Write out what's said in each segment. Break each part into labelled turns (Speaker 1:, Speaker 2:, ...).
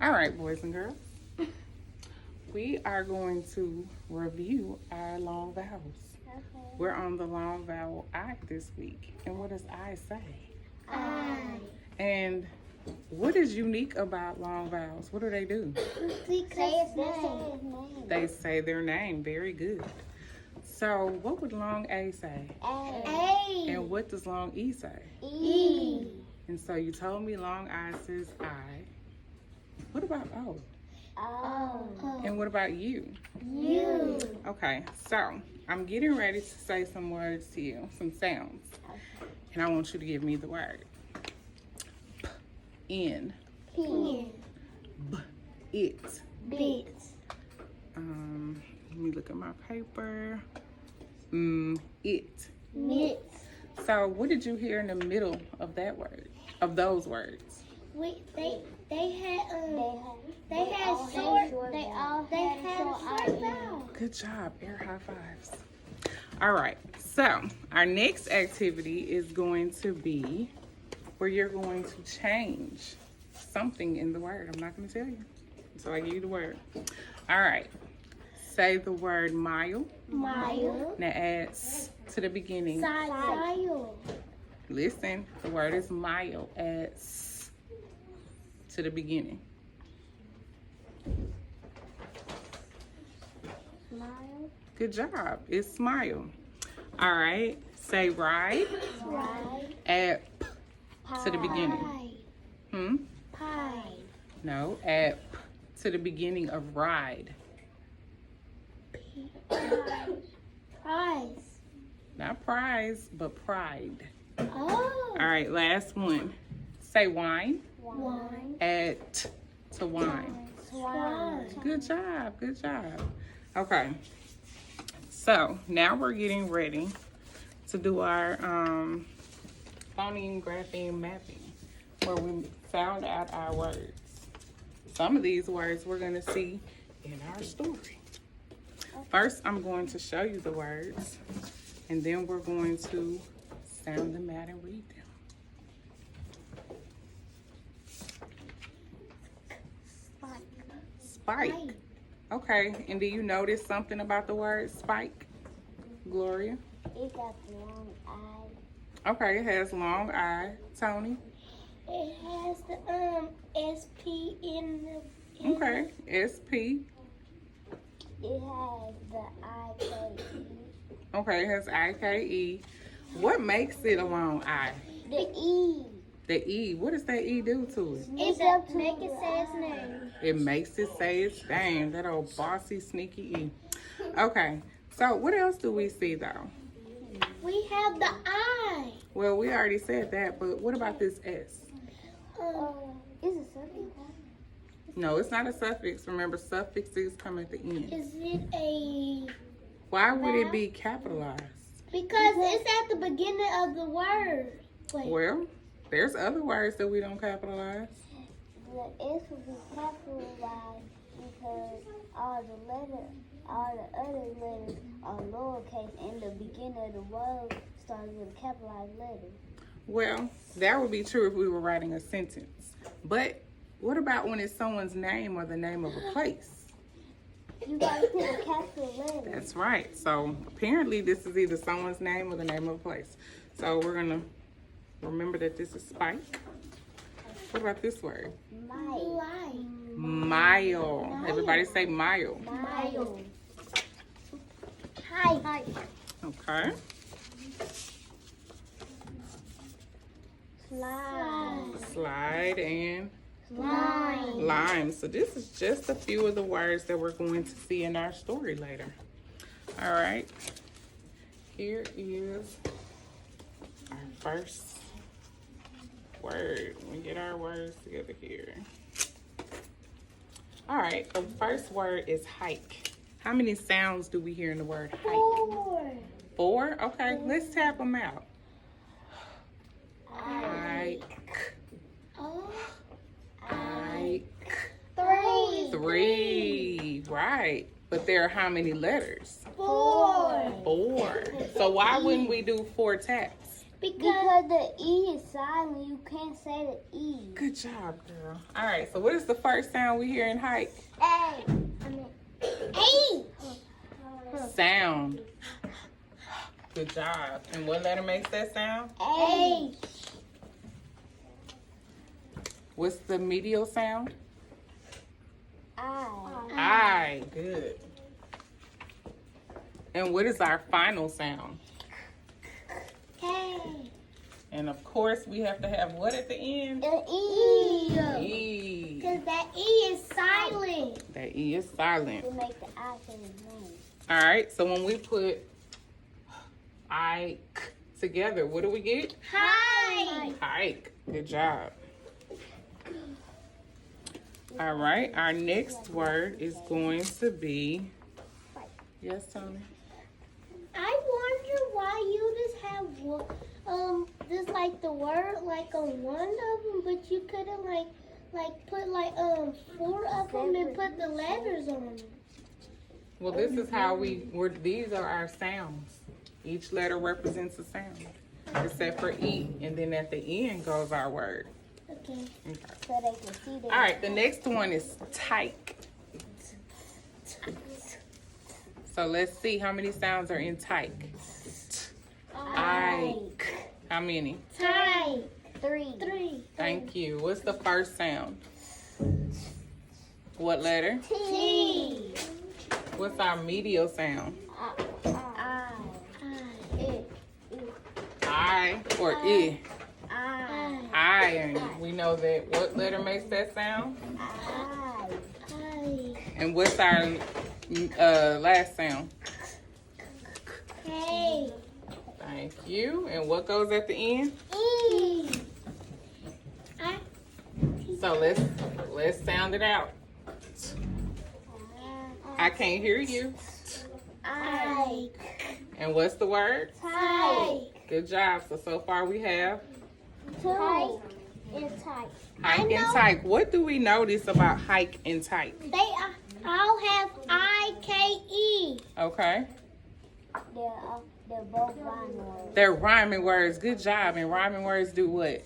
Speaker 1: All right, boys and girls. We are going to review our long vowels.
Speaker 2: Okay.
Speaker 1: We're on the long vowel I this week. And what does I say?
Speaker 2: I.
Speaker 1: And what is unique about long vowels? What do they do?
Speaker 2: Say his name.
Speaker 1: They say their name. Very good. So what would long A say?
Speaker 2: A.
Speaker 1: And what does long E say?
Speaker 2: E.
Speaker 1: And so you told me long I says I. What about O?
Speaker 2: O.
Speaker 1: And what about U?
Speaker 2: U.
Speaker 1: Okay, so I'm getting ready to say some words to you, some sounds. And I want you to give me the word. P, N,
Speaker 2: Pen.
Speaker 1: B, it.
Speaker 2: Bit.
Speaker 1: Let me look at my paper. It.
Speaker 2: Mit.
Speaker 1: So what did you hear in the middle of that word, of those words?
Speaker 2: They had short vowels.
Speaker 1: Good job, air high fives. All right, so our next activity is going to be where you're going to change something in the word. I'm not going to tell you until I give you the word. All right, say the word mile.
Speaker 2: Mile.
Speaker 1: Now add s to the beginning.
Speaker 2: Sile.
Speaker 1: Listen, the word is mile. Add s to the beginning.
Speaker 2: Smile.
Speaker 1: Good job. It's smile. All right. Say ride.
Speaker 2: Ride.
Speaker 1: Add p to the beginning.
Speaker 2: Pie.
Speaker 1: No. Add p to the beginning of ride.
Speaker 2: Prize.
Speaker 1: Not prize, but pride.
Speaker 2: Oh.
Speaker 1: All right. Last one. Say wine.
Speaker 2: Wine.
Speaker 1: Add t to wine.
Speaker 2: Swan.
Speaker 1: Good job. Good job. Okay. So now we're getting ready to do our phoneme, grapheme mapping, where we found out our words. Some of these words we're going to see in our story. First, I'm going to show you the words, and then we're going to sound them out and read them. Spike. Okay, and do you notice something about the word spike, Gloria?
Speaker 2: It got the long eye.
Speaker 1: Okay, it has long I. Tony?
Speaker 2: It has the SP in the.
Speaker 1: Okay, SP.
Speaker 2: It has the IKE.
Speaker 1: Okay, it has IKE. What makes it a long I?
Speaker 2: The E.
Speaker 1: The E. What does that E do to it?
Speaker 2: It's up to make it say its name.
Speaker 1: It makes it say its name. That old bossy, sneaky E. Okay, so what else do we see though?
Speaker 2: We have the I.
Speaker 1: Well, we already said that, but what about this S?
Speaker 2: Is it something?
Speaker 1: No, it's not a suffix. Remember, suffixes come at the end.
Speaker 2: Is it a?
Speaker 1: Why would it be capitalized?
Speaker 2: Because it's at the beginning of the word. Wait.
Speaker 1: Well, there's other words that we don't capitalize.
Speaker 2: The S will be capitalized because all the other letters are lowercase, and the beginning of the word starts with a capitalized letter.
Speaker 1: Well, that would be true if we were writing a sentence. But what about when it's someone's name or the name of a place?
Speaker 2: You gotta put a capital letter.
Speaker 1: That's right. So apparently this is either someone's name or the name of a place. So we're going to remember that this is spike. What about this word?
Speaker 2: Mile.
Speaker 1: Mile. Everybody say mile.
Speaker 2: Mile. Hi.
Speaker 1: Okay.
Speaker 2: Slide.
Speaker 1: Slide and
Speaker 2: Line.
Speaker 1: lime. So this is just a few of the words that we're going to see in our story later. All right. Here is our first word. Let me get our words together here. All right. The first word is hike. How many sounds do we hear in the word hike?
Speaker 2: 4.
Speaker 1: 4? Okay. Let's tap them out. Hike.
Speaker 2: Oh.
Speaker 1: Hike.
Speaker 2: 3.
Speaker 1: 3. Right. But there are how many letters?
Speaker 2: 4.
Speaker 1: 4. So why wouldn't we do 4 taps?
Speaker 2: Because the E is silent, you can't say the E.
Speaker 1: Good job, girl. All right, so what is the first sound we hear in hike?
Speaker 2: A. A.
Speaker 1: Sound. Good job. And what letter makes that sound?
Speaker 2: A.
Speaker 1: What's the medial sound?
Speaker 2: I.
Speaker 1: I. Good. And what is our final sound?
Speaker 2: K.
Speaker 1: And of course, we have to have what at the end?
Speaker 2: The E.
Speaker 1: E.
Speaker 2: Because that E is silent.
Speaker 1: That E is silent.
Speaker 2: To make the I say his name.
Speaker 1: All right, so when we put I together, what do we get?
Speaker 2: Hi.
Speaker 1: Hike. Good job. All right, our next word is going to be, yes, Tony?
Speaker 2: I wonder why you just have just like the word like on one of them, but you couldn't like put like 4 of them and put the letters on them.
Speaker 1: Well, this is how these are our sounds. Each letter represents a sound, except for E, and then at the end goes our word.
Speaker 2: Okay.
Speaker 1: Okay.
Speaker 2: So they can see that.
Speaker 1: All right, the next one is tyke. So let's see how many sounds are in tyke. Ike. How many?
Speaker 2: Tyke. 3.
Speaker 1: Thank you. What's the first sound? What letter?
Speaker 2: T.
Speaker 1: What's our medial sound? I or I? I. And we know that what letter makes that sound? And what's our last sound?
Speaker 2: K.
Speaker 1: Thank you. And what goes at the end?
Speaker 2: E.
Speaker 1: So let's sound it out. I can't hear you.
Speaker 2: I.
Speaker 1: And what's the word?
Speaker 2: Tyke.
Speaker 1: Good job. So far we have
Speaker 2: 2. Tyke and tyke.
Speaker 1: hike and tyke. What do we notice about hike and tyke?
Speaker 2: They all have I-K-E.
Speaker 1: Okay.
Speaker 2: They're both rhyming words.
Speaker 1: They're rhyming words. Good job. And rhyming words do what?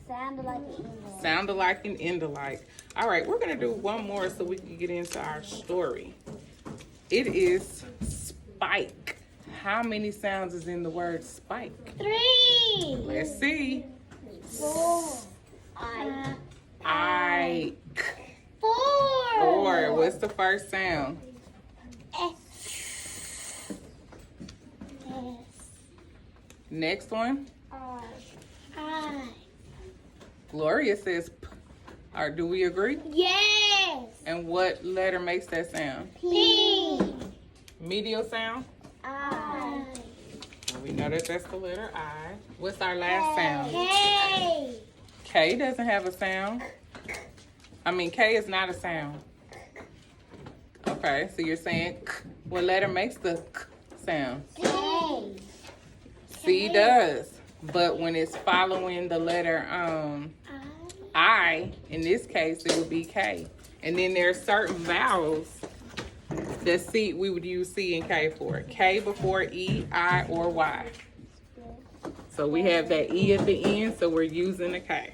Speaker 2: Sound like an English.
Speaker 1: Sound alike and end alike. All right, we're going to do one more so we can get into our story. It is spike. How many sounds is in the word spike?
Speaker 2: 3.
Speaker 1: Let's see.
Speaker 2: 4.
Speaker 1: I.
Speaker 2: 4.
Speaker 1: 4. What's the first sound?
Speaker 2: S.
Speaker 1: Next one.
Speaker 2: I.
Speaker 1: Gloria says P. Or do we agree?
Speaker 2: Yes.
Speaker 1: And what letter makes that sound?
Speaker 2: P.
Speaker 1: Medial sound?
Speaker 2: I.
Speaker 1: We know that that's the letter I. What's our last sound?
Speaker 2: K.
Speaker 1: K doesn't have a sound. I mean, K is not a sound. Okay, so you're saying K. What letter makes the K sound?
Speaker 2: K.
Speaker 1: C does. But when it's following the letter I, in this case, it would be K. And then there are certain vowels that C, we would use C and K for. K before E, I, or Y. So we have that E at the end, so we're using a K.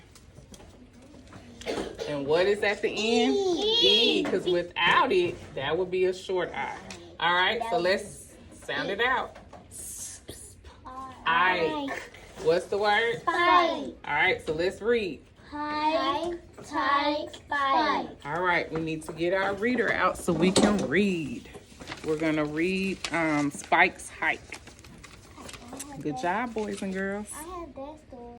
Speaker 1: And what is at the end? E, because without it, that would be a short I. All right, so let's sound it out. I. What's the word?
Speaker 2: Spike.
Speaker 1: All right, so let's read.
Speaker 2: Hike, tyke, spike.
Speaker 1: All right, we need to get our reader out so we can read. We're going to read Spike's hike. Good job, boys and girls.
Speaker 2: I have that story.